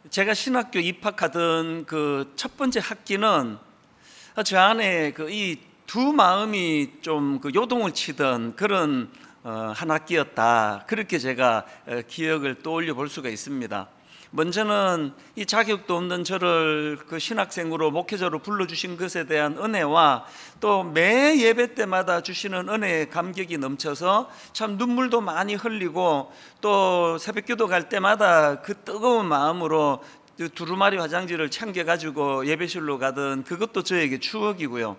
제가 신학교 입학하던 그 첫 번째 학기는 저 안에 그 이 두 마음이 좀 그 요동을 치던 그런 한 학기였다. 그렇게 제가 기억을 떠올려 볼 수가 있습니다. 먼저는 이 자격도 없는 저를 그 신학생으로 목회자로 불러주신 것에 대한 은혜와 또 매 예배 때마다 주시는 은혜의 감격이 넘쳐서 참 눈물도 많이 흘리고 또 새벽기도 갈 때마다 그 뜨거운 마음으로 두루마리 화장지를 챙겨가지고 예배실로 가던 그것도 저에게 추억이고요.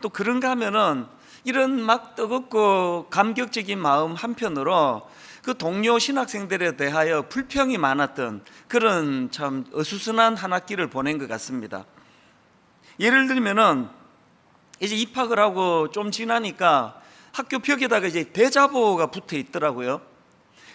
또 그런가 하면은 이런 막 뜨겁고 감격적인 마음 한편으로 그 동료 신학생들에 대하여 불평이 많았던 그런 참 어수선한 한 학기를 보낸 것 같습니다. 예를 들면은 이제 입학을 하고 좀 지나니까 학교 벽에다가 이제 대자보가 붙어 있더라고요.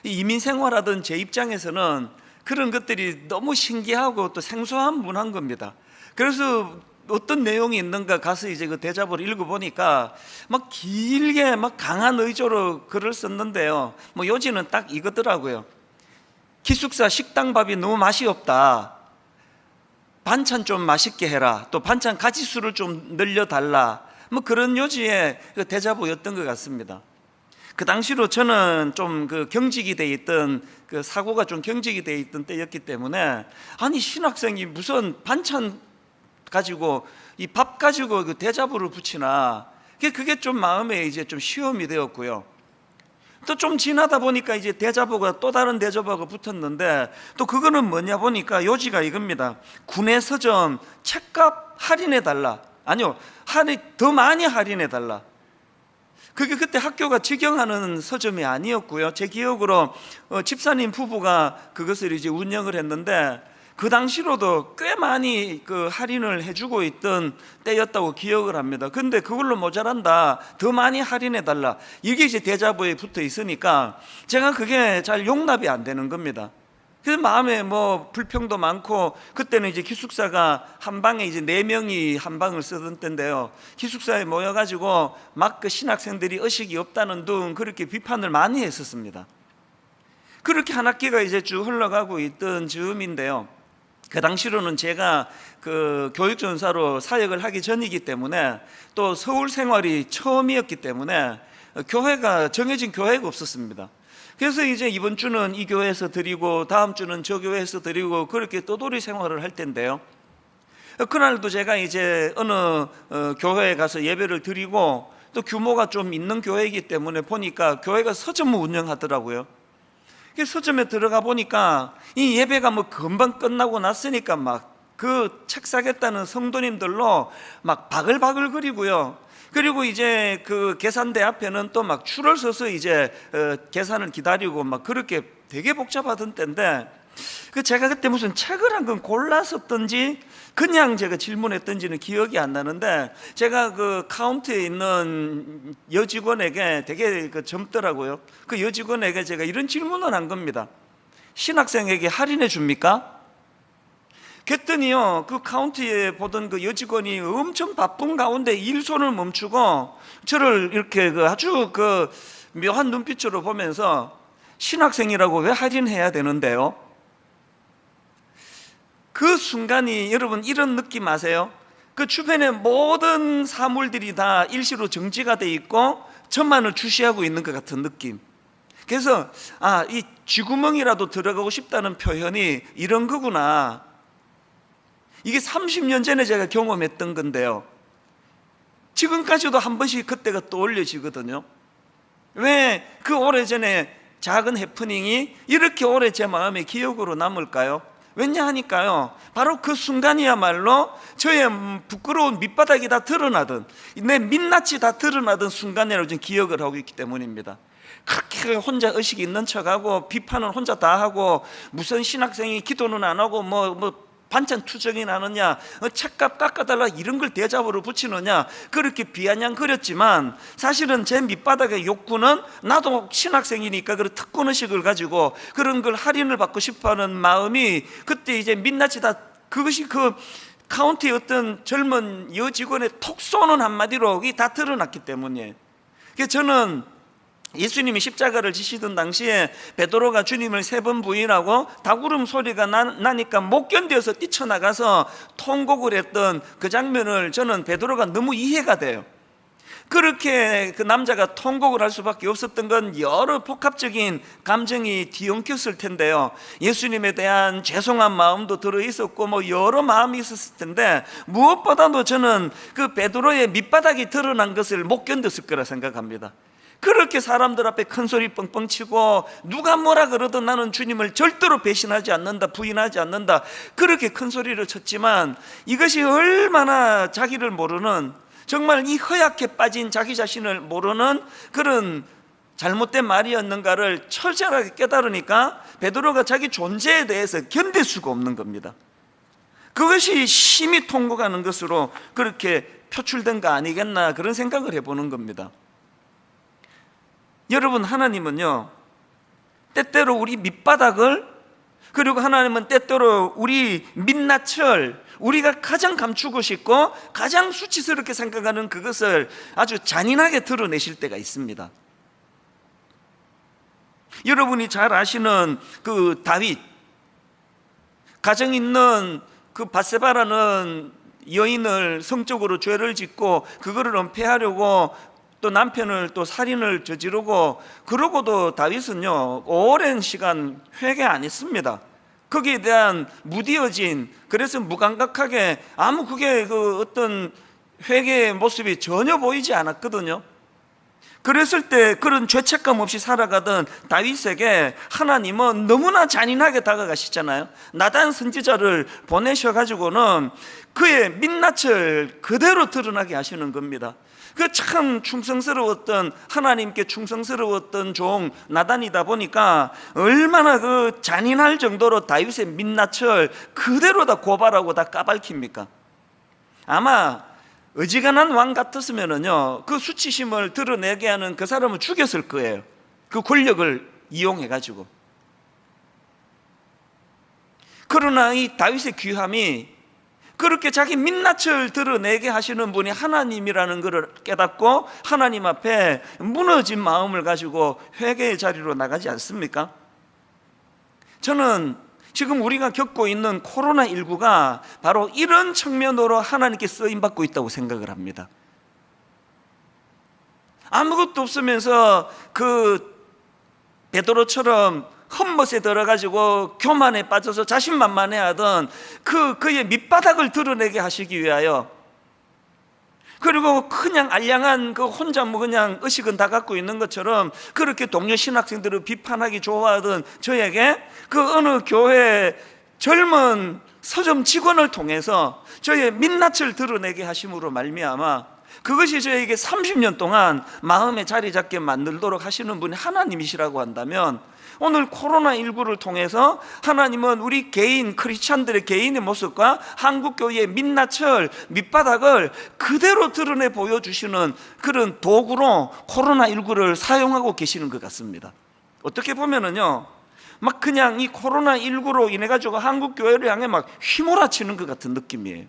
이민 생활하던 제 입장에서는 그런 것들이 너무 신기하고 또 생소한 문화인 겁니다. 그래서 어떤 내용이 있는가 가서 이제 그 대자보를 읽어보니까 막 길게 막 강한 의조로 글을 썼는데요. 뭐 요지는 딱 이거더라고요. 기숙사 식당밥이 너무 맛이 없다. 반찬 좀 맛있게 해라. 또 반찬 가지수를 좀 늘려달라. 뭐 그런 요지의 그 대자보였던 것 같습니다. 그 당시로 저는 좀 그 경직이 돼 있던 그 사고가 좀 경직이 돼 있던 때였기 때문에 아니 신학생이 무슨 반찬 가지고 이 밥 가지고 그 대자보를 붙이나 그게 좀 마음에 이제 좀 시험이 되었고요. 또 좀 지나다 보니까 이제 대자보가 또 다른 대자보가 붙었는데 또 그거는 뭐냐 보니까 요지가 이겁니다. 구내 서점 책값 할인해 달라. 아니요, 더 많이 할인해 달라. 그게 그때 학교가 직영하는 서점이 아니었고요. 제 기억으로 집사님 부부가 그것을 이제 운영을 했는데 그 당시로도 꽤 많이 그 할인을 해주고 있던 때였다고 기억을 합니다. 근데 그걸로 모자란다, 더 많이 할인해 달라, 이게 이제 대자보에 붙어 있으니까 제가 그게 잘 용납이 안 되는 겁니다. 그래서 마음에 뭐 불평도 많고, 그때는 이제 기숙사가 한 방에 이제 4명이 한 방을 쓰던 때인데요, 기숙사에 모여가지고 막 그 신학생들이 의식이 없다는 등 그렇게 비판을 많이 했었습니다. 그렇게 한 학기가 이제 쭉 흘러가고 있던 즈음인데요, 그 당시로는 제가 그 교육전사로 사역을 하기 전이기 때문에 또 서울 생활이 처음이었기 때문에 정해진 교회가 없었습니다. 그래서 이제 이번 주는 이 교회에서 드리고 다음 주는 저 교회에서 드리고 그렇게 떠돌이 생활을 할 텐데요, 그날도 제가 이제 어느 교회에 가서 예배를 드리고 또 규모가 좀 있는 교회이기 때문에 보니까 교회가 서점을 운영하더라고요. 서점에 들어가 보니까 이 예배가 뭐 금방 끝나고 났으니까 막 그 책 사겠다는 성도님들로 막 바글바글 거리고요. 그리고 이제 그 계산대 앞에는 또 막 줄을 서서 이제 계산을 기다리고 막 그렇게 되게 복잡하던 때인데, 제가 그때 무슨 책을 한 권 골랐었던지 그냥 제가 질문했던지는 기억이 안 나는데, 제가 그 카운트에 있는 여직원에게 되게 젊더라고요. 그 여직원에게 제가 이런 질문을 한 겁니다. 신학생에게 할인해 줍니까? 그랬더니요, 그 카운트에 보던 그 여직원이 엄청 바쁜 가운데 일손을 멈추고 저를 이렇게 아주 그 묘한 눈빛으로 보면서 신학생이라고 왜 할인해야 되는데요? 그 순간이 여러분 이런 느낌 아세요? 그 주변의 모든 사물들이 다 일시로 정지가 돼 있고 저만을 주시하고 있는 것 같은 느낌. 그래서 이 쥐구멍이라도 들어가고 싶다는 표현이 이런 거구나. 이게 30년 전에 제가 경험했던 건데요, 지금까지도 한 번씩 그때가 떠올려지거든요. 왜 그 오래전에 작은 해프닝이 이렇게 오래 제 마음에 기억으로 남을까요? 왜냐 하니까요, 바로 그 순간이야말로 저의 부끄러운 밑바닥이 다 드러나던, 내 민낯이 다 드러나던 순간이라고 저는 기억을 하고 있기 때문입니다. 그렇게 혼자 의식이 있는 척하고 비판은 혼자 다 하고, 무슨 신학생이 기도는 안 하고 뭐 반찬 투정이 나느냐, 책값 깎아달라 이런 걸 대자보로 붙이느냐, 그렇게 비아냥거렸지만 사실은 제 밑바닥의 욕구는 나도 신학생이니까 그런 특권의식을 가지고 그런 걸 할인을 받고 싶어하는 마음이 그때 이제 민낯이 다, 그것이 그 카운티의 어떤 젊은 여직원의 톡 쏘는 한마디로 다 드러났기 때문이에요. 그래서 저는 예수님이 십자가를 지시던 당시에 베드로가 주님을 3번 부인하고 다구름 소리가 나니까 못 견뎌서 뛰쳐나가서 통곡을 했던 그 장면을 저는 베드로가 너무 이해가 돼요. 그렇게 그 남자가 통곡을 할 수밖에 없었던 건 여러 복합적인 감정이 뒤엉켰을 텐데요. 예수님에 대한 죄송한 마음도 들어있었고 여러 마음이 있었을 텐데, 무엇보다도 저는 그 베드로의 밑바닥이 드러난 것을 못 견뎠을 거라 생각합니다. 그렇게 사람들 앞에 큰 소리 뻥뻥 치고 누가 뭐라 그러든 나는 주님을 절대로 배신하지 않는다, 부인하지 않는다, 그렇게 큰 소리를 쳤지만 이것이 얼마나 자기를 모르는, 정말 이 허약해 빠진 자기 자신을 모르는 그런 잘못된 말이었는가를 철저하게 깨달으니까 베드로가 자기 존재에 대해서 견딜 수가 없는 겁니다. 그것이 심히 통곡하는 것으로 그렇게 표출된 거 아니겠나, 그런 생각을 해보는 겁니다. 여러분, 하나님은요 때때로 우리 밑바닥을, 그리고 하나님은 때때로 우리 민낯을, 우리가 가장 감추고 싶고 가장 수치스럽게 생각하는 그것을 아주 잔인하게 드러내실 때가 있습니다. 여러분이 잘 아시는 그 다윗, 가정 있는 그 밧세바라는 여인을 성적으로 죄를 짓고 그거를 은폐하려고 또 남편을 또 살인을 저지르고, 그러고도 다윗은요 오랜 시간 회개 안 했습니다. 거기에 대한 무디어진, 그래서 무감각하게 아무 그게 그 어떤 회개의 모습이 전혀 보이지 않았거든요. 그랬을 때 그런 죄책감 없이 살아가던 다윗에게 하나님은 너무나 잔인하게 다가가시잖아요. 나단 선지자를 보내셔가지고는 그의 민낯을 그대로 드러나게 하시는 겁니다. 그 참 충성스러웠던, 하나님께 충성스러웠던 종 나단이다 보니까 얼마나 그 잔인할 정도로 다윗의 민낯을 그대로 다 고발하고 다 까발킵니까? 아마 어지간한 왕 같았으면은요 그 수치심을 드러내게 하는 그 사람을 죽였을 거예요. 그 권력을 이용해 가지고. 그러나 이 다윗의 귀함이 그렇게 자기 민낯을 드러내게 하시는 분이 하나님이라는 것을 깨닫고 하나님 앞에 무너진 마음을 가지고 회개의 자리로 나가지 않습니까? 저는 지금 우리가 겪고 있는 코로나19가 바로 이런 측면으로 하나님께 쓰임받고 있다고 생각을 합니다. 아무것도 없으면서 그 베드로처럼 헛멋에 들어가지고 교만에 빠져서 자신만만해하던 그의 밑바닥을 드러내게 하시기 위하여, 그리고 그냥 알량한 그 혼자 그냥 의식은 다 갖고 있는 것처럼 그렇게 동료 신학생들을 비판하기 좋아하던 저에게 그 어느 교회 젊은 서점 직원을 통해서 저의 민낯을 드러내게 하심으로 말미암아 그것이 저에게 30년 동안 마음에 자리 잡게 만들도록 하시는 분이 하나님이시라고 한다면, 오늘 코로나19를 통해서 하나님은 우리 개인 크리스찬들의 개인의 모습과 한국교회의 민낯을, 밑바닥을 그대로 드러내 보여주시는 그런 도구로 코로나19를 사용하고 계시는 것 같습니다. 어떻게 보면은요 막 그냥 이 코로나19로 인해 가지고 한국교회를 향해 막 휘몰아치는 것 같은 느낌이에요.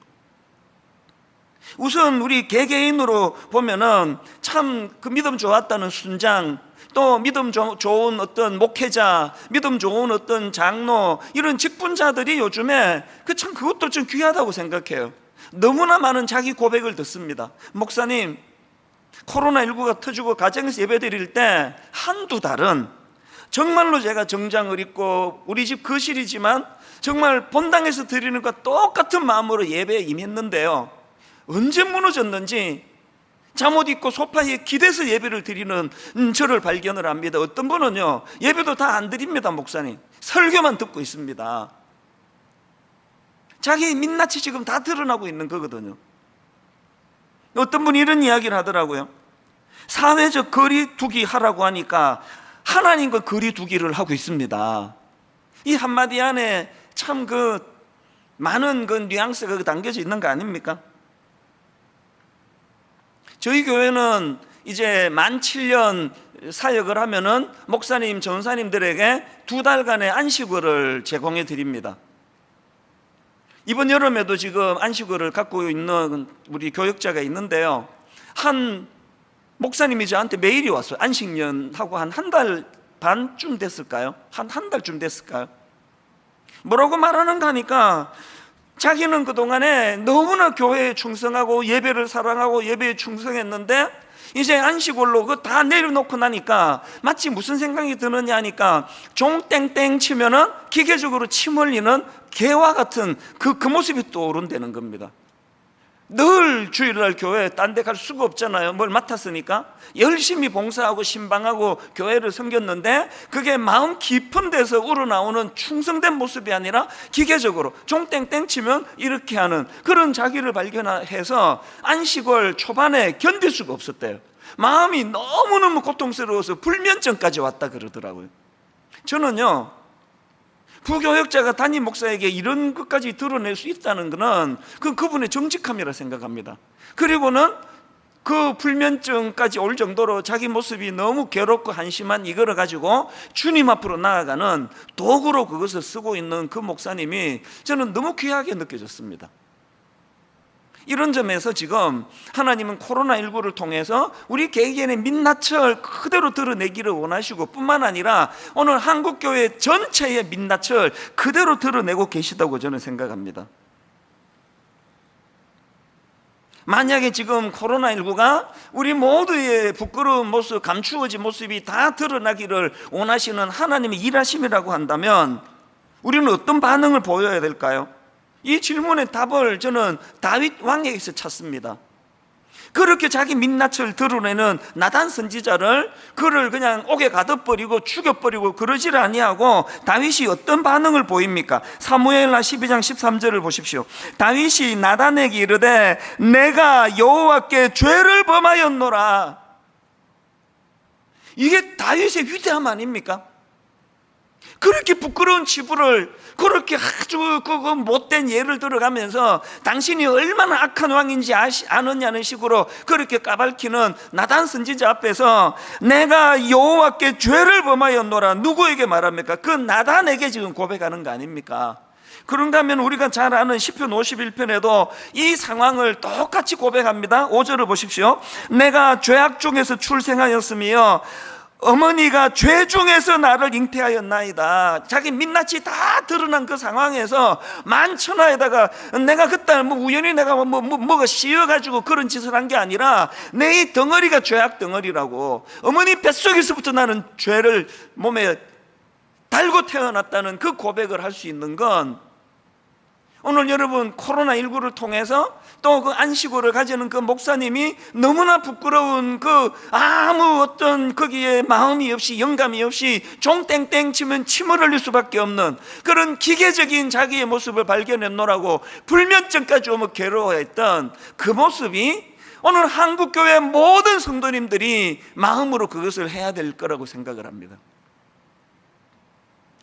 우선 우리 개개인으로 보면은 참 그 믿음 좋았다는 순장, 또 믿음 좋은 어떤 목회자, 믿음 좋은 어떤 장로, 이런 직분자들이 요즘에 참 그것도 좀 귀하다고 생각해요. 너무나 많은 자기 고백을 듣습니다. 목사님, 코로나19가 터지고 가정에서 예배 드릴 때 한두 달은 정말로 제가 정장을 입고 우리 집 거실이지만 정말 본당에서 드리는 것과 똑같은 마음으로 예배에 임했는데요, 언제 무너졌는지 잠옷 입고 소파에 기대서 예배를 드리는 저를 발견을 합니다. 어떤 분은요 예배도 다 안 드립니다. 목사님, 설교만 듣고 있습니다. 자기의 민낯이 지금 다 드러나고 있는 거거든요. 어떤 분이 이런 이야기를 하더라고요. 사회적 거리두기 하라고 하니까 하나님과 거리두기를 하고 있습니다. 이 한마디 안에 참 그 많은 그 뉘앙스가 담겨져 있는 거 아닙니까? 저희 교회는 이제 만 7년 사역을 하면은 목사님, 전사님들에게 2달간의 안식월을 제공해 드립니다. 이번 여름에도 지금 안식월을 갖고 있는 우리 교역자가 있는데요, 한 목사님이 저한테 메일이 왔어요. 안식년하고 한 달 반쯤 됐을까요? 한 달쯤 됐을까요? 뭐라고 말하는가 하니까 자기는 그동안에 너무나 교회에 충성하고 예배를 사랑하고 예배에 충성했는데 이제 안식월로 그거 다 내려놓고 나니까 마치 무슨 생각이 드느냐 하니까 종땡땡 치면은 기계적으로 침 흘리는 개와 같은 그 모습이 떠오른다는 겁니다. 늘 주일날 교회에 딴 데 갈 수가 없잖아요. 뭘 맡았으니까 열심히 봉사하고 신방하고 교회를 섬겼는데 그게 마음 깊은 데서 우러나오는 충성된 모습이 아니라 기계적으로 종땡땡 치면 이렇게 하는 그런 자기를 발견해서 안식월 초반에 견딜 수가 없었대요. 마음이 너무너무 고통스러워서 불면증까지 왔다 그러더라고요. 저는요, 부교역자가 담임 목사에게 이런 것까지 드러낼 수 있다는 것은 그분의 정직함이라 생각합니다. 그리고는 그 불면증까지 올 정도로 자기 모습이 너무 괴롭고 한심한 이거를 가지고 주님 앞으로 나아가는 도구로 그것을 쓰고 있는 그 목사님이 저는 너무 귀하게 느껴졌습니다. 이런 점에서 지금 하나님은 코로나19를 통해서 우리 개개인의 민낯을 그대로 드러내기를 원하시고 뿐만 아니라 오늘 한국교회 전체의 민낯을 그대로 드러내고 계시다고 저는 생각합니다. 만약에 지금 코로나19가 우리 모두의 부끄러운 모습, 감추어진 모습이 다 드러나기를 원하시는 하나님의 일하심이라고 한다면 우리는 어떤 반응을 보여야 될까요? 이 질문의 답을 저는 다윗 왕에게서 찾습니다. 그렇게 자기 민낯을 드러내는 나단 선지자를 그를 그냥 옥에 가둬버리고 죽여버리고 그러지를 아니하고 다윗이 어떤 반응을 보입니까? 사무엘하 12장 13절을 보십시오. 다윗이 나단에게 이르되 내가 여호와께 죄를 범하였노라. 이게 다윗의 위대함 아닙니까? 그렇게 부끄러운 치부를 그렇게 아주 그 못된 예를 들어가면서 당신이 얼마나 악한 왕인지 아느냐는 식으로 그렇게 까발키는 나단 선지자 앞에서 내가 여호와께 죄를 범하였노라. 누구에게 말합니까? 그 나단에게 지금 고백하는 거 아닙니까? 그런가 하면 우리가 잘 아는 시편 51편에도 이 상황을 똑같이 고백합니다. 5절을 보십시오. 내가 죄악 중에서 출생하였으며 어머니가 죄 중에서 나를 잉태하였나이다. 자기 민낯이 다 드러난 그 상황에서 만천하에다가 내가 그때 우연히 내가 뭐가 씌어가지고 그런 짓을 한 게 아니라 내 이 덩어리가 죄악 덩어리라고, 어머니 뱃속에서부터 나는 죄를 몸에 달고 태어났다는 그 고백을 할 수 있는 건 오늘 여러분 코로나19를 통해서 또 그 안식월을 가지는 그 목사님이 너무나 부끄러운 그 아무 어떤 거기에 마음이 없이 영감이 없이 종땡땡 치면 침을 흘릴 수밖에 없는 그런 기계적인 자기의 모습을 발견했노라고 불면증까지 오면 괴로워했던 그 모습이 오늘 한국교회 모든 성도님들이 마음으로 그것을 해야 될 거라고 생각을 합니다.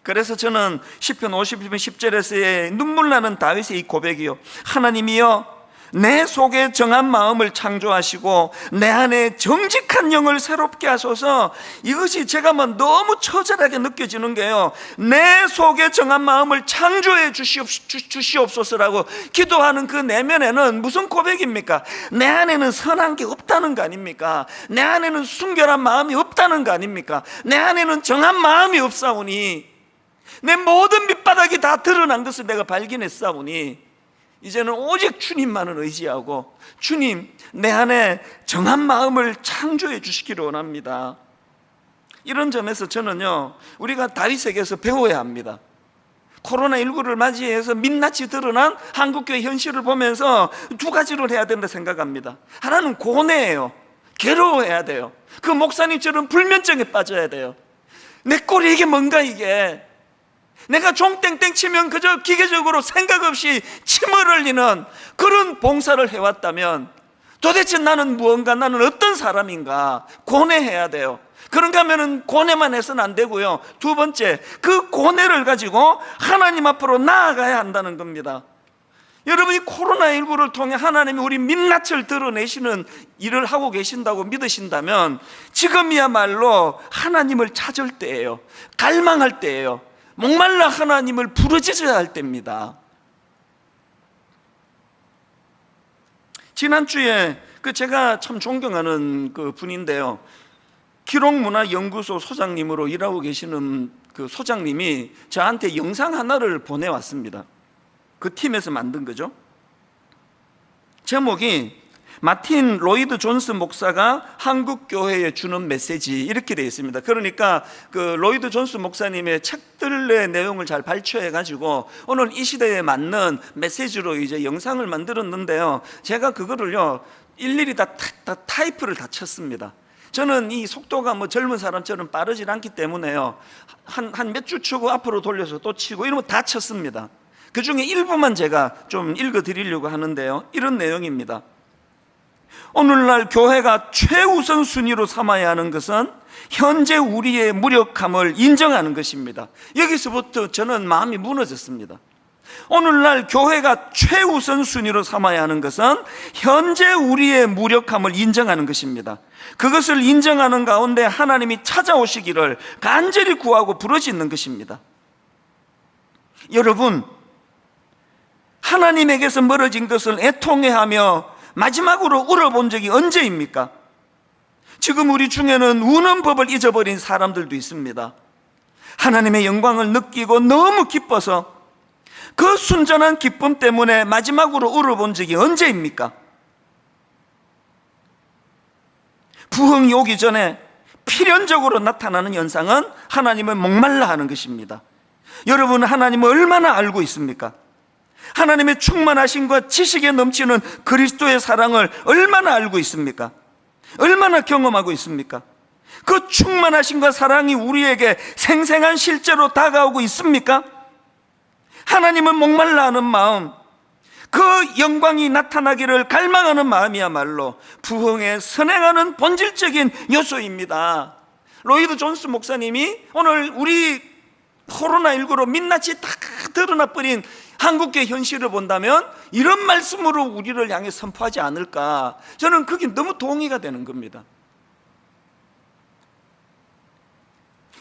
그래서 저는 시편 51편 10절에서의 눈물 나는 다윗의 이 고백이요, 하나님이여 내 속에 정한 마음을 창조하시고 내 안에 정직한 영을 새롭게 하소서. 이것이 제가 너무 처절하게 느껴지는 게요, 내 속에 정한 마음을 창조해 주시옵소서라고 기도하는 그 내면에는 무슨 고백입니까? 내 안에는 선한 게 없다는 거 아닙니까? 내 안에는 순결한 마음이 없다는 거 아닙니까? 내 안에는 정한 마음이 없사오니 내 모든 밑바닥이 다 드러난 것을 내가 발견했사오니 이제는 오직 주님만을 의지하고 주님 내 안에 정한 마음을 창조해 주시기를 원합니다. 이런 점에서 저는요, 우리가 다윗에게서 배워야 합니다. 코로나19를 맞이해서 민낯이 드러난 한국교회 현실을 보면서 두 가지를 해야 된다 생각합니다. 하나는 고뇌예요. 괴로워해야 돼요. 그 목사님처럼 불면증에 빠져야 돼요. 내 꼴이 이게 뭔가 이게, 내가 종땡땡 치면 그저 기계적으로 생각 없이 침을 흘리는 그런 봉사를 해왔다면 도대체 나는 무언가, 나는 어떤 사람인가 고뇌해야 돼요. 그런가 하면 고뇌만 해서는 안 되고요, 두 번째, 그 고뇌를 가지고 하나님 앞으로 나아가야 한다는 겁니다. 여러분이 코로나19를 통해 하나님이 우리 민낯을 드러내시는 일을 하고 계신다고 믿으신다면 지금이야말로 하나님을 찾을 때예요. 갈망할 때예요. 목말라 하나님을 부르짖어야 할 때입니다. 지난주에 제가 참 존경하는 그 분인데요, 기록문화연구소 소장님으로 일하고 계시는 그 소장님이 저한테 영상 하나를 보내왔습니다. 그 팀에서 만든 거죠. 제목이 마틴 로이드 존스 목사가 한국 교회에 주는 메시지, 이렇게 되어 있습니다. 그러니까 그 로이드 존스 목사님의 책들의 내용을 잘 발췌해 가지고 오늘 이 시대에 맞는 메시지로 이제 영상을 만들었는데요, 제가 그거를요 일일이 다 타이프를 다 쳤습니다. 저는 이 속도가 뭐 젊은 사람처럼 빠르진 않기 때문에요, 한 몇 주 치고 앞으로 돌려서 또 치고 이런 거 다 쳤습니다. 그 중에 일부만 제가 좀 읽어 드리려고 하는데요, 이런 내용입니다. 오늘날 교회가 최우선 순위로 삼아야 하는 것은 현재 우리의 무력함을 인정하는 것입니다. 여기서부터 저는 마음이 무너졌습니다. 오늘날 교회가 최우선 순위로 삼아야 하는 것은 현재 우리의 무력함을 인정하는 것입니다. 그것을 인정하는 가운데 하나님이 찾아오시기를 간절히 구하고 부르짖는 것입니다. 여러분, 하나님에게서 멀어진 것을 애통해하며 마지막으로 울어본 적이 언제입니까? 지금 우리 중에는 우는 법을 잊어버린 사람들도 있습니다. 하나님의 영광을 느끼고 너무 기뻐서 그 순전한 기쁨 때문에 마지막으로 울어본 적이 언제입니까? 부흥이 오기 전에 필연적으로 나타나는 현상은 하나님을 목말라 하는 것입니다. 여러분은 하나님을 얼마나 알고 있습니까? 하나님의 충만하심과 지식에 넘치는 그리스도의 사랑을 얼마나 알고 있습니까? 얼마나 경험하고 있습니까? 그 충만하심과 사랑이 우리에게 생생한 실제로 다가오고 있습니까? 하나님을 목말라 하는 마음, 그 영광이 나타나기를 갈망하는 마음이야말로 부흥에 선행하는 본질적인 요소입니다. 로이드 존스 목사님이 오늘 우리 코로나19로 민낯이 다 드러나 버린 한국의 현실을 본다면 이런 말씀으로 우리를 향해 선포하지 않을까, 저는 그게 너무 동의가 되는 겁니다.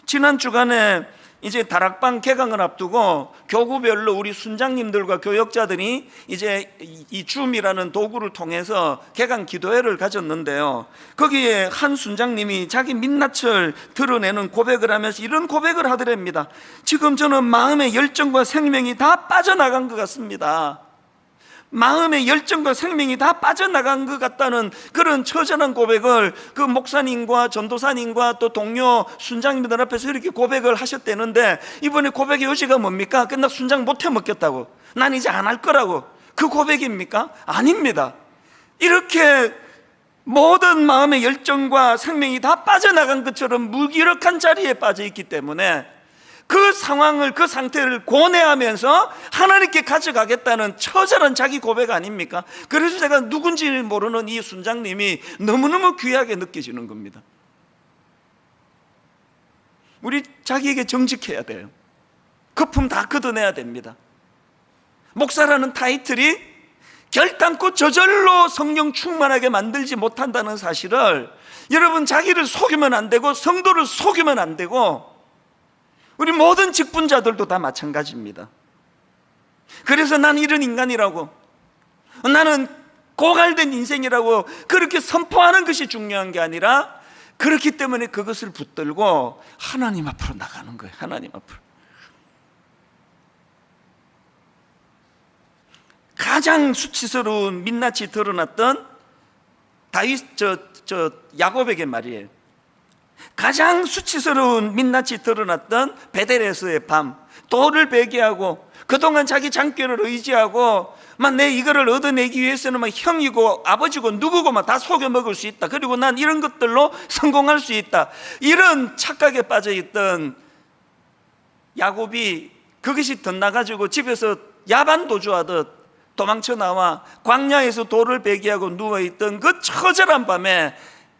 지난 주간에 이제 다락방 개강을 앞두고 교구별로 우리 순장님들과 교역자들이 이제 이 줌이라는 도구를 통해서 개강 기도회를 가졌는데요, 거기에 한 순장님이 자기 민낯을 드러내는 고백을 하면서 이런 고백을 하더랍니다. 지금 저는 마음의 열정과 생명이 다 빠져나간 것 같습니다. 마음의 열정과 생명이 다 빠져나간 것 같다는 그런 처절한 고백을 그 목사님과 전도사님과 또 동료 순장님들 앞에서 이렇게 고백을 하셨다는데, 이번에 고백의 요지가 뭡니까? 끝나 순장 못 해먹겠다고, 난 이제 안 할 거라고, 그 고백입니까? 아닙니다. 이렇게 모든 마음의 열정과 생명이 다 빠져나간 것처럼 무기력한 자리에 빠져 있기 때문에 그 상황을, 그 상태를 고뇌하면서 하나님께 가져가겠다는 처절한 자기 고백 아닙니까? 그래서 제가 누군지 모르는 이 순장님이 너무너무 귀하게 느껴지는 겁니다. 우리 자기에게 정직해야 돼요. 거품 다 걷어내야 됩니다. 목사라는 타이틀이 결단코 저절로 성령 충만하게 만들지 못한다는 사실을, 여러분, 자기를 속이면 안 되고 성도를 속이면 안 되고 우리 모든 직분자들도 다 마찬가지입니다. 그래서 난 이런 인간이라고, 나는 고갈된 인생이라고 그렇게 선포하는 것이 중요한 게 아니라, 그렇기 때문에 그것을 붙들고 하나님 앞으로 나가는 거예요. 하나님 앞으로. 가장 수치스러운 민낯이 드러났던 야곱에게 말이에요. 가장 수치스러운 민낯이 드러났던 베델에서의 밤, 돌을 베개하고 그동안 자기 장교를 의지하고 내 이거를 얻어내기 위해서는 형이고 아버지고 누구고 다 속여 먹을 수 있다, 그리고 난 이런 것들로 성공할 수 있다, 이런 착각에 빠져있던 야곱이 그것이 덧나가지고 집에서 야반 도주하듯 도망쳐 나와 광야에서 돌을 베개하고 누워있던 그 처절한 밤에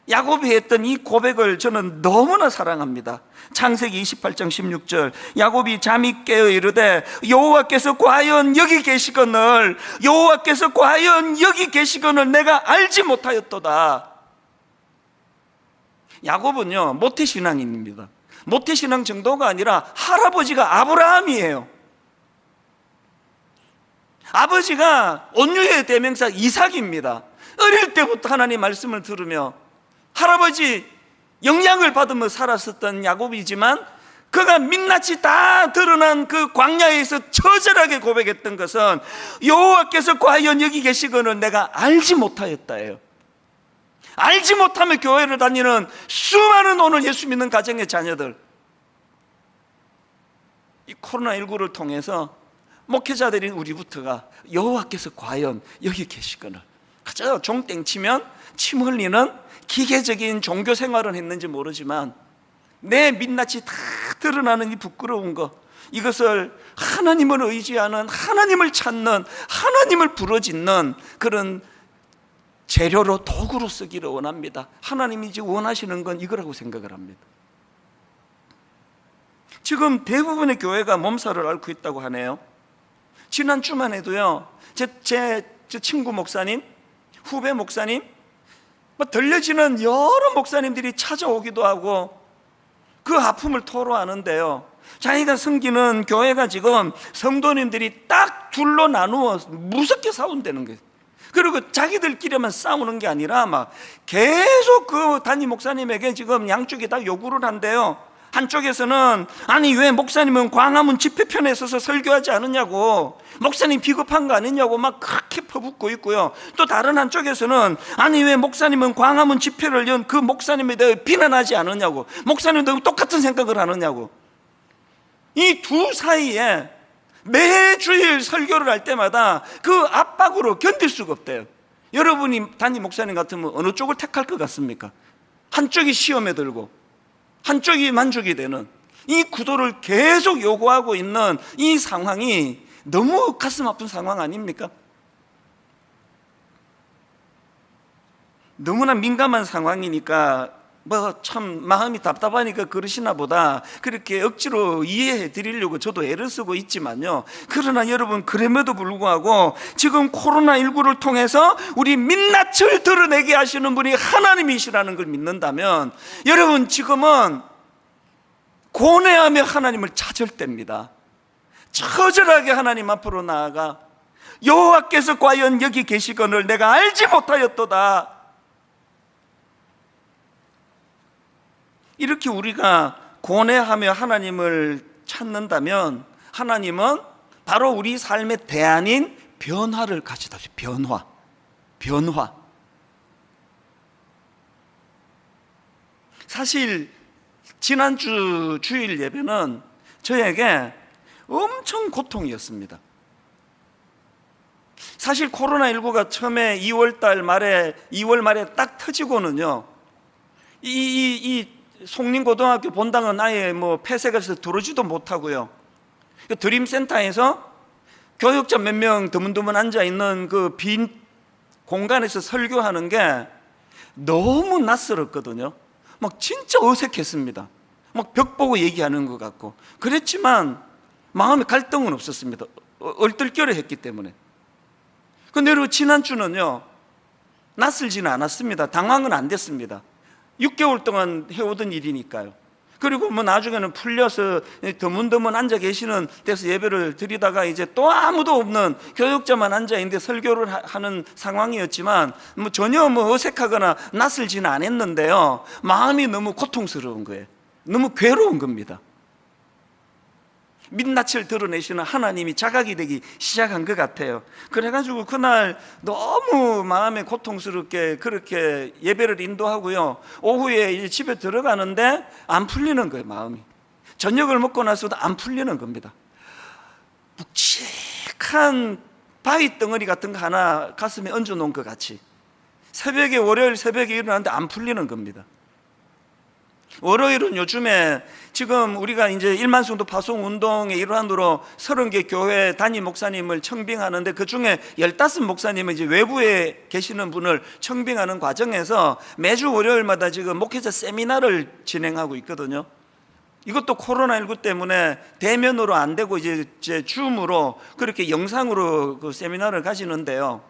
야곱이 했던 이 고백을 저는 너무나 사랑합니다. 창세기 28장 16절, 야곱이 잠이 깨어 이르되 여호와께서 과연 여기 계시거늘, 여호와께서 과연 여기 계시거늘 내가 알지 못하였도다. 야곱은요 모태신앙인입니다. 모태신앙 정도가 아니라 할아버지가 아브라함이에요. 아버지가 온유의 대명사 이삭입니다. 어릴 때부터 하나님 말씀을 들으며 할아버지 영향을 받으며 살았었던 야곱이지만 그가 민낯이 다 드러난 그 광야에서 처절하게 고백했던 것은 여호와께서 과연 여기 계시거늘 내가 알지 못하였다예요. 알지 못하며 교회를 다니는 수많은 오늘 예수 믿는 가정의 자녀들, 이 코로나19를 통해서 목회자들인 우리부터가 여호와께서 과연 여기 계시거늘, 그저 종땡 치면 침 흘리는 기계적인 종교 생활은 했는지 모르지만 내 민낯이 다 드러나는 이 부끄러운 것, 이것을 하나님을 의지하는, 하나님을 찾는, 하나님을 부르짖는 그런 재료로, 도구로 쓰기를 원합니다. 하나님이 이제 원하시는 건 이거라고 생각을 합니다. 지금 대부분의 교회가 몸살을 앓고 있다고 하네요. 지난 주만 해도요, 제 친구 목사님, 후배 목사님, 들려지는 여러 목사님들이 찾아오기도 하고 그 아픔을 토로하는데요, 자기가 섬기는 교회가 지금 성도님들이 딱 둘로 나누어 무섭게 싸운다는 거예요. 그리고 자기들끼리만 싸우는 게 아니라 막 계속 그 담임 목사님에게 지금 양쪽이 다 요구를 한대요. 한쪽에서는 아니 왜 목사님은 광화문 집회편에 서서 설교하지 않느냐고, 목사님 비겁한 거 아니냐고 막 그렇게 퍼붓고 있고요. 또 다른 한쪽에서는 아니 왜 목사님은 광화문 집회를 연 그 목사님에 대해 비난하지 않느냐고, 목사님도 똑같은 생각을 하느냐고. 이 두 사이에 매주일 설교를 할 때마다 그 압박으로 견딜 수가 없대요. 여러분이 담임 목사님 같으면 어느 쪽을 택할 것 같습니까? 한쪽이 시험에 들고 한쪽이 만족이 되는 이 구도를 계속 요구하고 있는 이 상황이 너무 가슴 아픈 상황 아닙니까? 너무나 민감한 상황이니까 참 마음이 답답하니까 그러시나 보다 그렇게 억지로 이해해 드리려고 저도 애를 쓰고 있지만요, 그러나 여러분, 그럼에도 불구하고 지금 코로나19를 통해서 우리 민낯을 드러내게 하시는 분이 하나님이시라는 걸 믿는다면 여러분, 지금은 고뇌하며 하나님을 찾을 때입니다. 처절하게 하나님 앞으로 나아가 여호와께서 과연 여기 계시거늘 내가 알지 못하였도다, 이렇게 우리가 고뇌하며 하나님을 찾는다면 하나님은 바로 우리 삶의 대안인 변화를 가져다 주세요. 변화. 사실 지난주 주일 예배는 저에게 엄청 고통이었습니다. 사실 코로나19가 처음에 2월 말에 딱 터지고는요, 이 송림고등학교 본당은 아예 폐쇄가 돼서 들어오지도 못하고요, 드림센터에서 교육자 몇 명 드문드문 앉아있는 그 빈 공간에서 설교하는 게 너무 낯설었거든요. 막 진짜 어색했습니다. 막 벽 보고 얘기하는 것 같고 그랬지만 마음에 갈등은 없었습니다. 얼떨결에 했기 때문에. 근데 여러분, 지난주는요 낯설지는 않았습니다. 당황은 안 됐습니다. 6개월 동안 해오던 일이니까요. 그리고 나중에는 풀려서 드문드문 앉아 계시는 데서 예배를 드리다가 이제 또 아무도 없는 교육자만 앉아 있는데 설교를 하는 상황이었지만 전혀 어색하거나 낯설지는 않았는데요, 마음이 너무 고통스러운 거예요. 너무 괴로운 겁니다. 민낯을 드러내시는 하나님이 자각이 되기 시작한 것 같아요. 그래가지고 그날 너무 마음에 고통스럽게 그렇게 예배를 인도하고요, 오후에 이제 집에 들어가는데 안 풀리는 거예요. 마음이 저녁을 먹고 나서도 안 풀리는 겁니다. 묵직한 바위 덩어리 같은 거 하나 가슴에 얹어 놓은 것 같이 월요일 새벽에 일어났는데 안 풀리는 겁니다. 월요일은 요즘에 지금 우리가 이제 1만 성도 파송 운동의 일환으로 30개 교회 담임 목사님을 청빙하는데 그 중에 15목사님은 이제 외부에 계시는 분을 청빙하는 과정에서 매주 월요일마다 지금 목회자 세미나를 진행하고 있거든요. 이것도 코로나19 때문에 대면으로 안 되고 이제 줌으로 그렇게 영상으로 그 세미나를 가지는데요,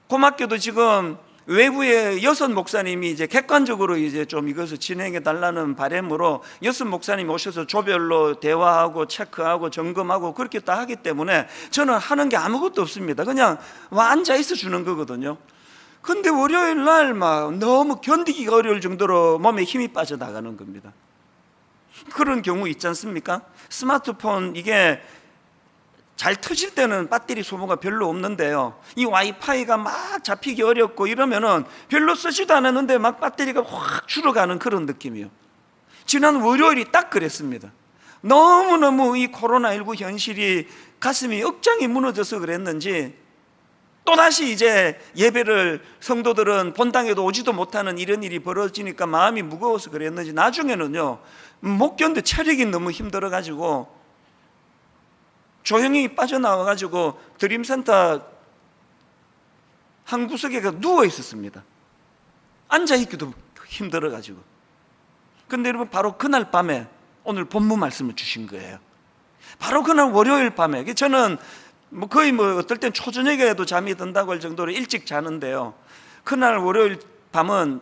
고맙게도 지금 외부에 6목사님이 이제 객관적으로 이제 좀 이것을 진행해 달라는 바람으로 6목사님이 오셔서 조별로 대화하고 체크하고 점검하고 그렇게 다 하기 때문에 저는 하는 게 아무것도 없습니다. 그냥 앉아 있어 주는 거거든요. 근데 월요일 날 막 너무 견디기가 어려울 정도로 몸에 힘이 빠져나가는 겁니다. 그런 경우 있지 않습니까? 스마트폰 이게 잘 터질 때는 배터리 소모가 별로 없는데요, 이 와이파이가 막 잡히기 어렵고 이러면은 별로 쓰지도 않았는데 막 배터리가 확 줄어가는 그런 느낌이에요. 지난 월요일이 딱 그랬습니다. 너무너무 이 코로나19 현실이 가슴이 억장이 무너져서 그랬는지 또다시 이제 예배를 성도들은 본당에도 오지도 못하는 이런 일이 벌어지니까 마음이 무거워서 그랬는지 나중에는요, 못 견뎌 체력이 너무 힘들어가지고 조용히 빠져나와가지고 드림센터 한 구석에 누워 있었습니다. 앉아있기도 힘들어가지고. 근데 여러분, 바로 그날 밤에 오늘 본문 말씀을 주신 거예요. 바로 그날 월요일 밤에, 저는 거의 어떨 땐 초저녁에도 잠이 든다고 할 정도로 일찍 자는데요, 그날 월요일 밤은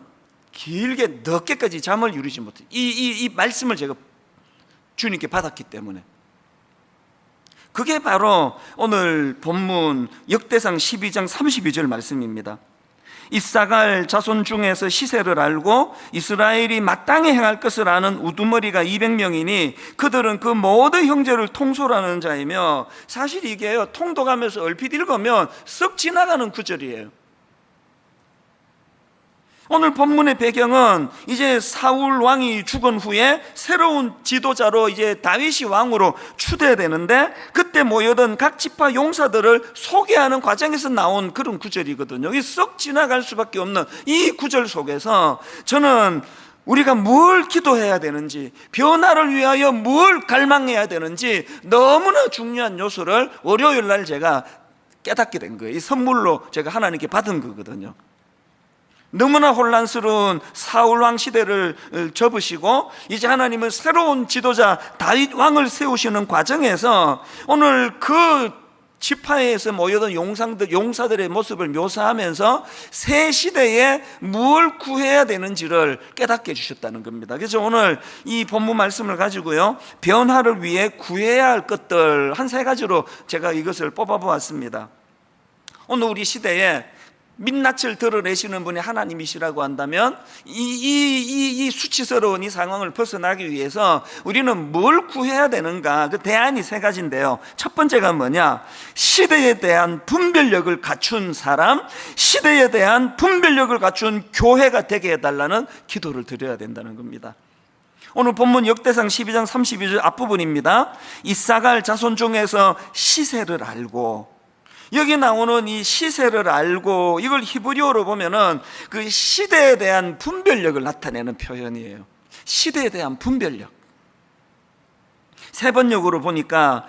길게 늦게까지 잠을 이루지 못해요. 이 말씀을 제가 주님께 받았기 때문에. 그게 바로 오늘 본문 역대상 12장 32절 말씀입니다. 이사갈 자손 중에서 시세를 알고 이스라엘이 마땅히 행할 것을 아는 우두머리가 200명이니 그들은 그 모든 형제를 통솔하는 자이며, 사실 이게요, 통독하면서 얼핏 읽으면 썩 지나가는 구절이에요. 오늘 본문의 배경은 이제 사울 왕이 죽은 후에 새로운 지도자로 이제 다윗이 왕으로 추대되는데, 그때 모여든 각 지파 용사들을 소개하는 과정에서 나온 그런 구절이거든요. 이 썩 지나갈 수밖에 없는 이 구절 속에서 저는 우리가 뭘 기도해야 되는지, 변화를 위하여 뭘 갈망해야 되는지 너무나 중요한 요소를 월요일 날 제가 깨닫게 된 거예요. 이 선물로 제가 하나님께 받은 거거든요. 너무나 혼란스러운 사울왕 시대를 접으시고 이제 하나님은 새로운 지도자 다윗 왕을 세우시는 과정에서 오늘 그 지파에서 모여든 용사들의 모습을 묘사하면서 새 시대에 뭘 구해야 되는지를 깨닫게 해주셨다는 겁니다. 그래서 오늘 이 본문 말씀을 가지고요, 변화를 위해 구해야 할 것들 한 세 가지로 제가 이것을 뽑아보았습니다. 오늘 우리 시대에 민낯을 드러내시는 분이 하나님이시라고 한다면 이 수치스러운 이 상황을 벗어나기 위해서 우리는 뭘 구해야 되는가? 그 대안이 세 가지인데요, 첫 번째가 뭐냐? 시대에 대한 분별력을 갖춘 사람, 시대에 대한 분별력을 갖춘 교회가 되게 해달라는 기도를 드려야 된다는 겁니다. 오늘 본문 역대상 12장 32절 앞부분입니다. 이사갈 자손 중에서 시세를 알고, 여기 나오는 이 시세를 알고, 이걸 히브리어로 보면은 그 시대에 대한 분별력을 나타내는 표현이에요. 시대에 대한 분별력. 세 번역으로 보니까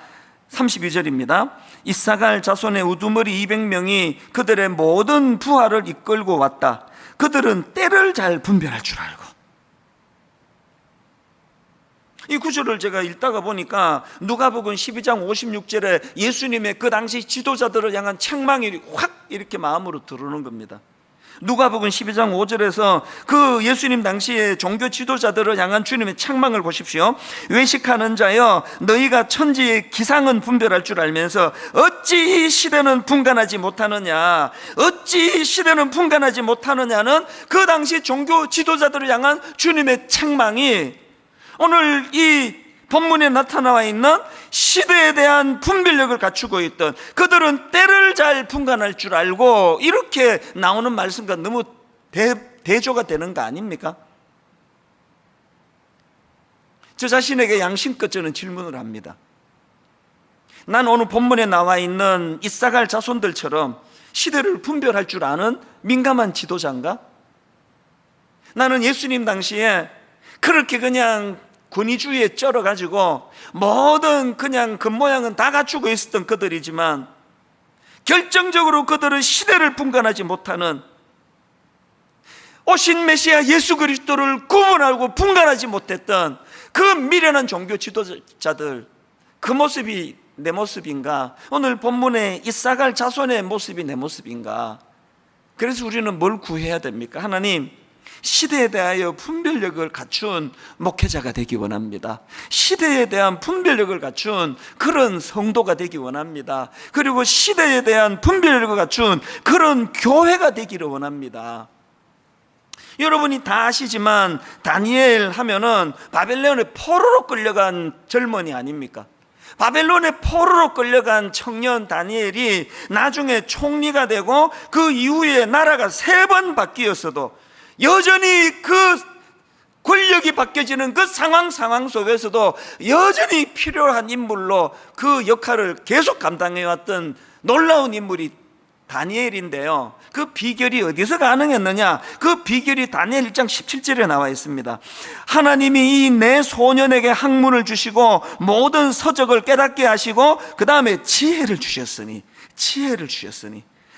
32절입니다. 이사갈 자손의 우두머리 200명이 그들의 모든 부하를 이끌고 왔다. 그들은 때를 잘 분별할 줄 알고. 이 구절을 제가 읽다가 보니까 누가복음 12장 56절에 예수님의 그 당시 지도자들을 향한 책망이 확 이렇게 마음으로 들어오는 겁니다. 누가복음 12장 5절에서 그 예수님 당시의 종교 지도자들을 향한 주님의 책망을 보십시오. 외식하는 자여, 너희가 천지의 기상은 분별할 줄 알면서 어찌 이 시대는 분간하지 못하느냐, 어찌 이 시대는 분간하지 못하느냐는 그 당시 종교 지도자들을 향한 주님의 책망이 오늘 이 본문에 나타나와 있는 시대에 대한 분별력을 갖추고 있던 그들은 때를 잘 분간할 줄 알고, 이렇게 나오는 말씀과 너무 대조가 되는 거 아닙니까? 저 자신에게 양심껏 저는 질문을 합니다. 난 오늘 본문에 나와 있는 이사갈 자손들처럼 시대를 분별할 줄 아는 민감한 지도자인가? 나는 예수님 당시에 그렇게 그냥 권위주의에 쩔어가지고 모든 그냥 겉모양은 다 갖추고 있었던 그들이지만 결정적으로 그들은 시대를 분간하지 못하는, 오신 메시아 예수 그리스도를 구분하고 분간하지 못했던 그 미련한 종교 지도자들, 그 모습이 내 모습인가? 오늘 본문에 이사갈 자손의 모습이 내 모습인가? 그래서 우리는 뭘 구해야 됩니까? 하나님, 시대에 대하여 분별력을 갖춘 목회자가 되기 원합니다. 시대에 대한 분별력을 갖춘 그런 성도가 되기 원합니다. 그리고 시대에 대한 분별력을 갖춘 그런 교회가 되기를 원합니다. 여러분이 다 아시지만 다니엘 하면은 바벨론의 포로로 끌려간 젊은이 아닙니까? 바벨론의 포로로 끌려간 청년 다니엘이 나중에 총리가 되고 그 이후에 나라가 3번 바뀌었어도 여전히 그 권력이 바뀌어지는 그 상황 속에서도 여전히 필요한 인물로 그 역할을 계속 감당해왔던 놀라운 인물이 다니엘인데요, 그 비결이 어디서 가능했느냐? 그 비결이 다니엘 1장 17절에 나와 있습니다. 하나님이 이 내 소년에게 학문을 주시고 모든 서적을 깨닫게 하시고 그 다음에 지혜를 주셨으니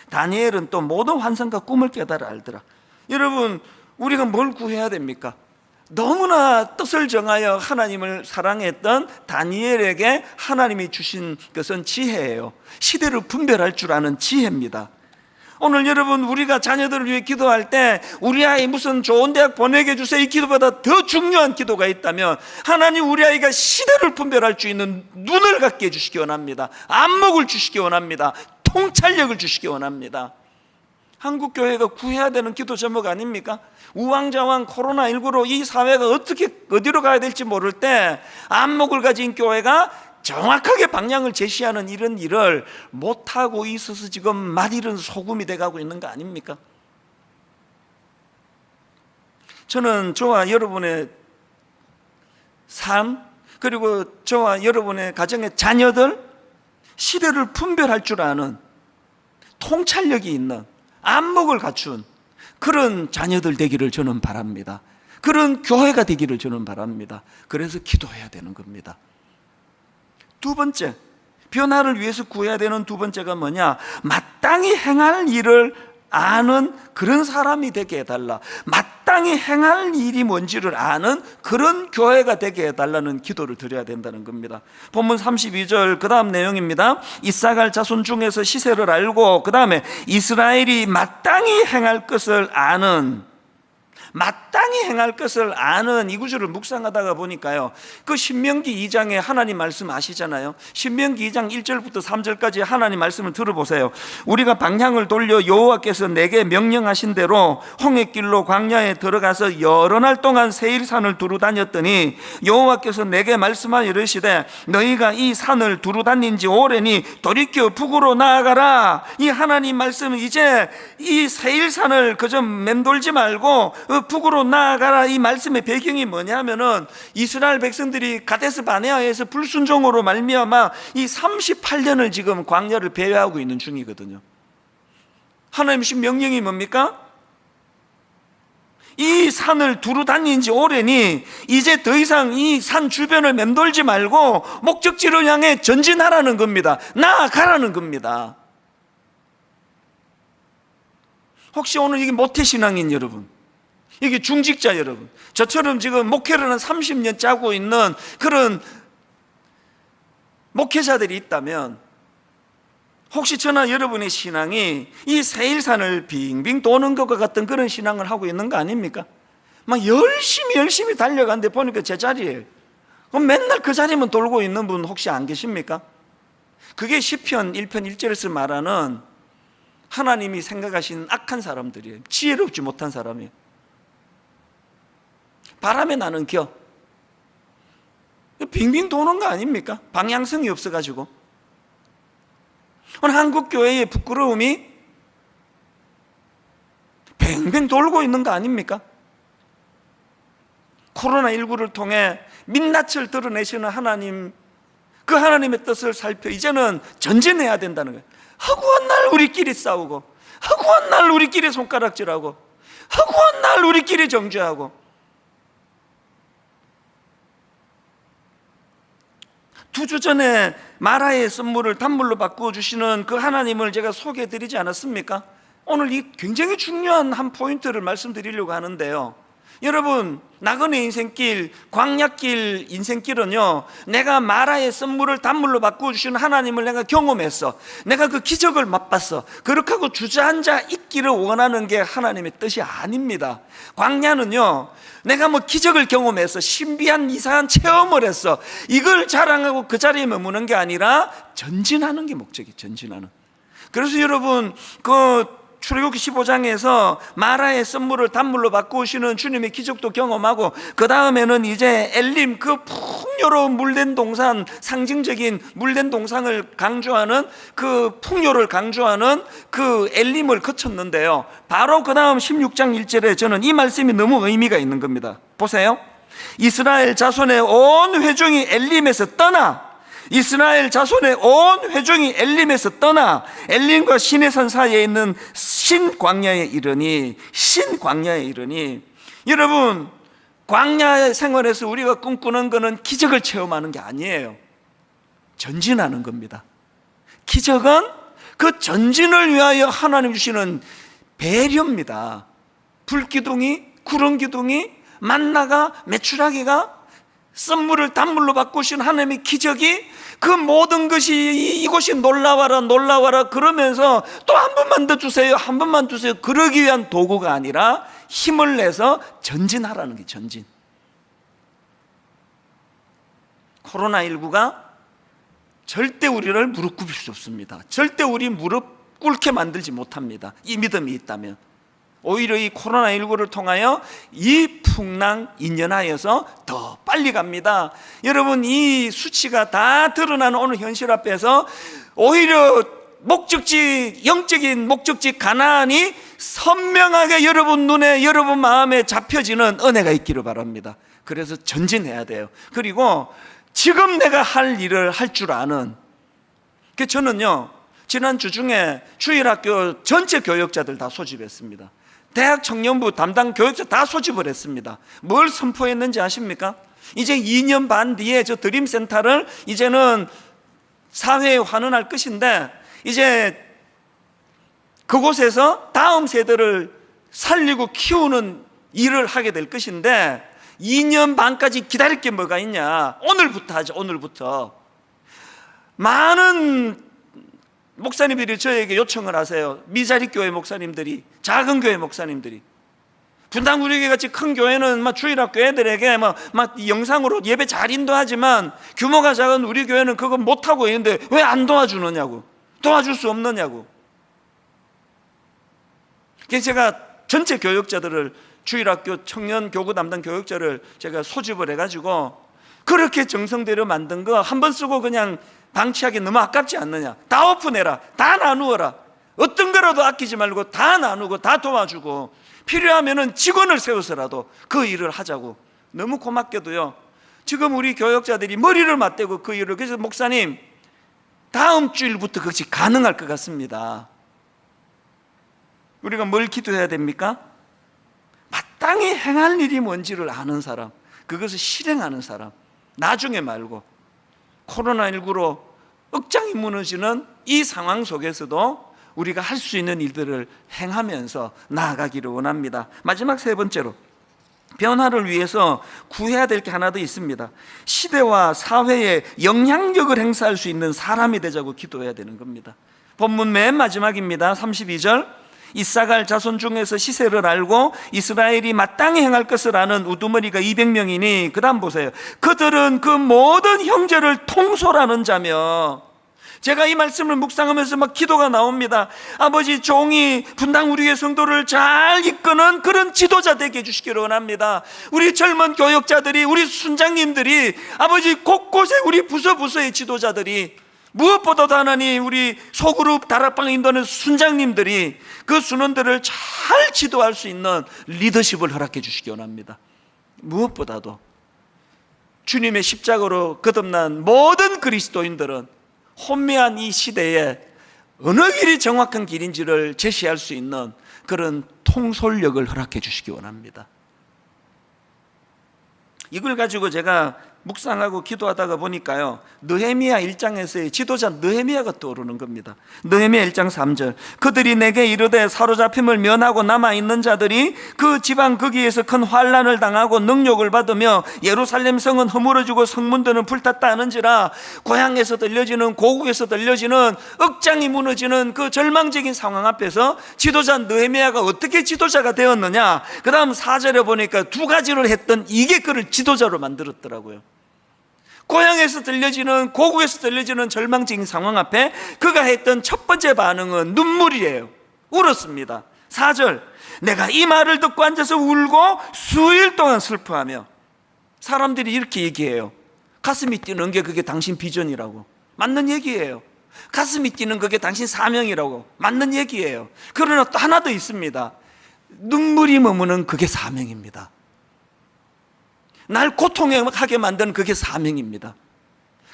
다니엘은 또 모든 환상과 꿈을 깨달아 알더라. 여러분, 우리가 뭘 구해야 됩니까? 너무나 뜻을 정하여 하나님을 사랑했던 다니엘에게 하나님이 주신 것은 지혜예요. 시대를 분별할 줄 아는 지혜입니다. 오늘 여러분, 우리가 자녀들을 위해 기도할 때 우리 아이 무슨 좋은 대학 보내게 해주세요, 이 기도보다 더 중요한 기도가 있다면 하나님 우리 아이가 시대를 분별할 수 있는 눈을 갖게 해주시기 원합니다. 안목을 주시기 원합니다. 통찰력을 주시기 원합니다. 한국교회가 구해야 되는 기도 제목 아닙니까? 우왕좌왕 코로나19로 이 사회가 어디로 가야 될지 모를 때 안목을 가진 교회가 정확하게 방향을 제시하는 이런 일을 못하고 있어서 지금 맛이른 소금이 돼가고 있는 거 아닙니까? 저는 저와 여러분의 삶, 그리고 저와 여러분의 가정의 자녀들, 시대를 분별할 줄 아는 통찰력이 있는 안목을 갖춘 그런 자녀들 되기를 저는 바랍니다. 그런 교회가 되기를 저는 바랍니다. 그래서 기도해야 되는 겁니다. 두 번째, 변화를 위해서 구해야 되는 두 번째가 뭐냐? 마땅히 행할 일을 아는 그런 사람이 되게 해달라. 마땅히 행할 일이 뭔지를 아는 그런 교회가 되게 해달라는 기도를 드려야 된다는 겁니다. 본문 32절 그 다음 내용입니다. 이사갈 자손 중에서 시세를 알고 그 다음에 이스라엘이 마땅히 행할 것을 아는, 마땅히 행할 것을 아는 이 구절을 묵상하다가 보니까요, 그 신명기 2장에 하나님 말씀 아시잖아요. 신명기 2장 1절부터 3절까지 하나님 말씀을 들어보세요. 우리가 방향을 돌려 여호와께서 내게 명령하신 대로 홍해길로 광야에 들어가서 여러 날 동안 세일산을 두루 다녔더니 여호와께서 내게 말씀하여 이르시되 너희가 이 산을 두루 다닌 지 오래니 돌이켜 북으로 나아가라. 이 하나님 말씀은 이제 이 세일산을 그저 맴돌지 말고 북으로 나아가라. 이 말씀의 배경이 뭐냐면은 이스라엘 백성들이 가데스 바네아에서 불순종으로 말미암아 이 38년을 지금 광야를 배회하고 있는 중이거든요. 하나님 주신 명령이 뭡니까? 이 산을 두루 다닌 지 오래니 이제 더 이상 이 산 주변을 맴돌지 말고 목적지를 향해 전진하라는 겁니다. 나아가라는 겁니다. 혹시 오늘 이게 모태신앙인 여러분, 이게 중직자 여러분, 저처럼 지금 목회를 한 30년째 하고 있는 그런 목회자들이 있다면 혹시 저나 여러분의 신앙이 이 세일산을 빙빙 도는 것과 같은 그런 신앙을 하고 있는 거 아닙니까? 막 열심히 달려가는데 보니까 제자리예요. 그럼 맨날 그 자리만 돌고 있는 분 혹시 안 계십니까? 그게 시편 1편 1절에서 말하는 하나님이 생각하시는 악한 사람들이에요. 지혜롭지 못한 사람이에요. 바람에 나는 겨, 빙빙 도는 거 아닙니까? 방향성이 없어가지고. 오늘 한국교회의 부끄러움이 뱅뱅 돌고 있는 거 아닙니까? 코로나19를 통해 민낯을 드러내시는 하나님, 그 하나님의 뜻을 살펴 이제는 전진해야 된다는 거예요. 허구한 날 우리끼리 싸우고, 허구한 날 우리끼리 손가락질하고, 허구한 날 우리끼리 정죄하고. 2주 전에 마라의 선물을 단물로 바꾸어 주시는 그 하나님을 제가 소개해 드리지 않았습니까? 오늘 이 굉장히 중요한 한 포인트를 말씀드리려고 하는데요, 여러분, 나그네 인생길, 광야길 인생길은요, 내가 마라의 썬물을 단물로 바꾸시는 하나님을 내가 경험했어. 내가 그 기적을 맛봤어. 그렇게 하고 주저앉아 있기를 원하는 게 하나님의 뜻이 아닙니다. 광야는요, 내가 뭐 기적을 경험해서 신비한 이상한 체험을 했어, 이걸 자랑하고 그 자리에 머무는 게 아니라 전진하는 게 목적이에요. 전진하는. 그래서 여러분, 그 출애굽기 15장에서 마라의 썬물을 단물로 바꾸시는 주님의 기적도 경험하고, 그 다음에는 이제 엘림, 그 풍요로운 물된 동산, 상징적인 물된 동산을 강조하는, 그 풍요를 강조하는 그 엘림을 거쳤는데요, 바로 그 다음 16장 1절에 저는 이 말씀이 너무 의미가 있는 겁니다. 보세요. 이스라엘 자손의 온 회중이 엘림에서 떠나, 이스라엘 자손의 온 회중이 엘림에서 떠나 엘림과 시내산 사이에 있는 신광야에 이르니, 신광야에 이르니. 여러분, 광야 생활에서 우리가 꿈꾸는 것은 기적을 체험하는 게 아니에요. 전진하는 겁니다. 기적은 그 전진을 위하여 하나님 주시는 배려입니다. 불기둥이, 구름기둥이, 만나가, 메추라기가, 썬물을 단물로 바꾸신 하나님의 기적이, 그 모든 것이 이곳이 놀라워라 놀라워라 그러면서 또 한 번만 더 주세요, 한 번만 주세요, 그러기 위한 도구가 아니라 힘을 내서 전진하라는 게 전진. 코로나19가 절대 우리를 무릎 꿇일 수 없습니다. 절대 우리 무릎 꿇게 만들지 못합니다. 이 믿음이 있다면. 오히려 이 코로나19를 통하여 이 풍랑 인연하여서 더 빨리 갑니다. 여러분, 이 수치가 다 드러나는 오늘 현실 앞에서 오히려 목적지, 영적인 목적지 가나안이 선명하게 여러분 눈에, 여러분 마음에 잡혀지는 은혜가 있기를 바랍니다. 그래서 전진해야 돼요. 그리고 지금 내가 할 일을 할 줄 아는, 저는요, 지난 주 중에 주일학교 전체 교역자들 다 소집했습니다. 대학 청년부 담당 교육자 다 소집을 했습니다. 뭘 선포했는지 아십니까? 이제 2년 반 뒤에 저 드림센터를 이제는 사회에 환원할 것인데, 이제 그곳에서 다음 세대를 살리고 키우는 일을 하게 될 것인데, 2년 반까지 기다릴 게 뭐가 있냐? 오늘부터 하죠. 오늘부터. 많은 목사님들이 저에게 요청을 하세요. 미자리 교회 목사님들이, 작은 교회 목사님들이. 분당 우리 교회 같이 큰 교회는 막 주일학교 애들에게 막 영상으로 예배 잘 인도하지만, 규모가 작은 우리 교회는 그거 못하고 있는데 왜 안 도와주느냐고, 도와줄 수 없느냐고. 그래서 제가 전체 교역자들을, 주일학교 청년 교구 담당 교역자를 제가 소집을 해가지고, 그렇게 정성들여 만든 거 한 번 쓰고 그냥 방치하기 너무 아깝지 않느냐? 다 오픈해라, 다 나누어라. 어떤 거라도 아끼지 말고 다 나누고 다 도와주고, 필요하면은 직원을 세워서라도 그 일을 하자고. 너무 고맙게도요, 지금 우리 교역자들이 머리를 맞대고 그 일을. 그래서 목사님, 다음 주일부터 그것이 가능할 것 같습니다. 우리가 뭘 기도해야 됩니까? 마땅히 행할 일이 뭔지를 아는 사람, 그것을 실행하는 사람. 나중에 말고 코로나19로 억장이 무너지는 이 상황 속에서도 우리가 할 수 있는 일들을 행하면서 나아가기를 원합니다. 마지막 세 번째로, 변화를 위해서 구해야 될 게 하나 더 있습니다. 시대와 사회에 영향력을 행사할 수 있는 사람이 되자고 기도해야 되는 겁니다. 본문 맨 마지막입니다. 32절. 이사갈 자손 중에서 시세를 알고 이스라엘이 마땅히 행할 것을 아는 우두머리가 200명이니, 그 다음 보세요. 그들은 그 모든 형제를 통솔하는 자며. 제가 이 말씀을 묵상하면서 막 기도가 나옵니다. 아버지, 종이 분당 우리의 성도를 잘 이끄는 그런 지도자 되게 해주시기를 원합니다. 우리 젊은 교역자들이, 우리 순장님들이, 아버지 곳곳에 우리 부서의 지도자들이, 무엇보다도 하나님, 우리 소그룹 다락방 인도하는 순장님들이 그 순원들을 잘 지도할 수 있는 리더십을 허락해 주시기 원합니다. 무엇보다도 주님의 십자가로 거듭난 모든 그리스도인들은 혼미한 이 시대에 어느 길이 정확한 길인지를 제시할 수 있는 그런 통솔력을 허락해 주시기 원합니다. 이걸 가지고 제가 묵상하고 기도하다가 보니까요, 느헤미야 1장에서의 지도자 느헤미야가 떠오르는 겁니다. 느헤미야 1장 3절, 그들이 내게 이르되 사로잡힘을 면하고 남아있는 자들이 그 지방 거기에서 큰 환난을 당하고 능욕을 받으며 예루살렘 성은 허물어지고 성문들은 불탔다 하는지라. 고향에서 들려지는, 고국에서 들려지는 억장이 무너지는 그 절망적인 상황 앞에서 지도자 느헤미야가 어떻게 지도자가 되었느냐. 그 다음 4절에 보니까 두 가지를 했던 이게 그를 지도자로 만들었더라고요. 고향에서 들려지는, 고국에서 들려지는 절망적인 상황 앞에 그가 했던 첫 번째 반응은 눈물이에요. 울었습니다. 4절, 내가 이 말을 듣고 앉아서 울고 수일 동안 슬퍼하며. 사람들이 이렇게 얘기해요. 가슴이 뛰는 게 그게 당신 비전이라고. 맞는 얘기예요. 가슴이 뛰는 그게 당신 사명이라고. 맞는 얘기예요. 그러나 또 하나 더 있습니다. 눈물이 머무는 그게 사명입니다. 날 고통하게 만드는 그게 사명입니다.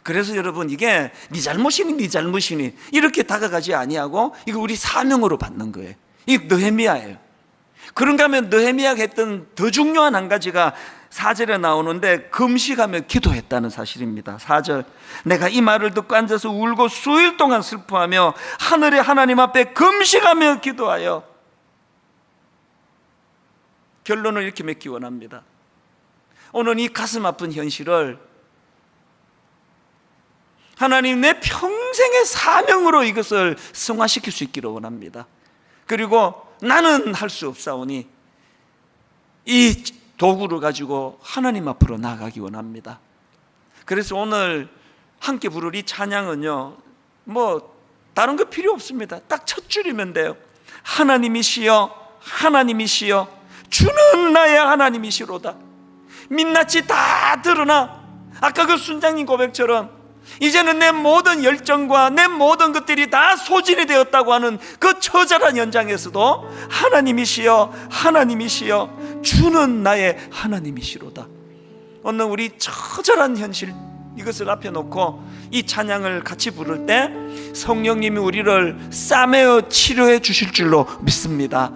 그래서 여러분, 이게 네 잘못이니 이렇게 다가가지 아니하고 이거 우리 사명으로 받는 거예요. 이게 느헤미야예요. 그런가 하면 느헤미야가 했던 더 중요한 한 가지가 4절에 나오는데 금식하며 기도했다는 사실입니다. 4절, 내가 이 말을 듣고 앉아서 울고 수일 동안 슬퍼하며 하늘의 하나님 앞에 금식하며 기도하여. 결론을 이렇게 맺기 원합니다. 오늘 이 가슴 아픈 현실을 하나님, 내 평생의 사명으로 이것을 승화시킬 수 있기를 원합니다. 그리고 나는 할 수 없사오니 이 도구를 가지고 하나님 앞으로 나아가기 원합니다. 그래서 오늘 함께 부를 이 찬양은요, 뭐 다른 거 필요 없습니다. 딱 첫 줄이면 돼요. 하나님이시여, 하나님이시여, 주는 나의 하나님이시로다. 민낯이 다 드러나. 아까 그 순장님 고백처럼 이제는 내 모든 열정과 내 모든 것들이 다 소진이 되었다고 하는 그 처절한 현장에서도 하나님이시여, 하나님이시여, 주는 나의 하나님이시로다. 오늘 우리 처절한 현실 이것을 앞에 놓고 이 찬양을 같이 부를 때 성령님이 우리를 싸매어 치료해 주실 줄로 믿습니다.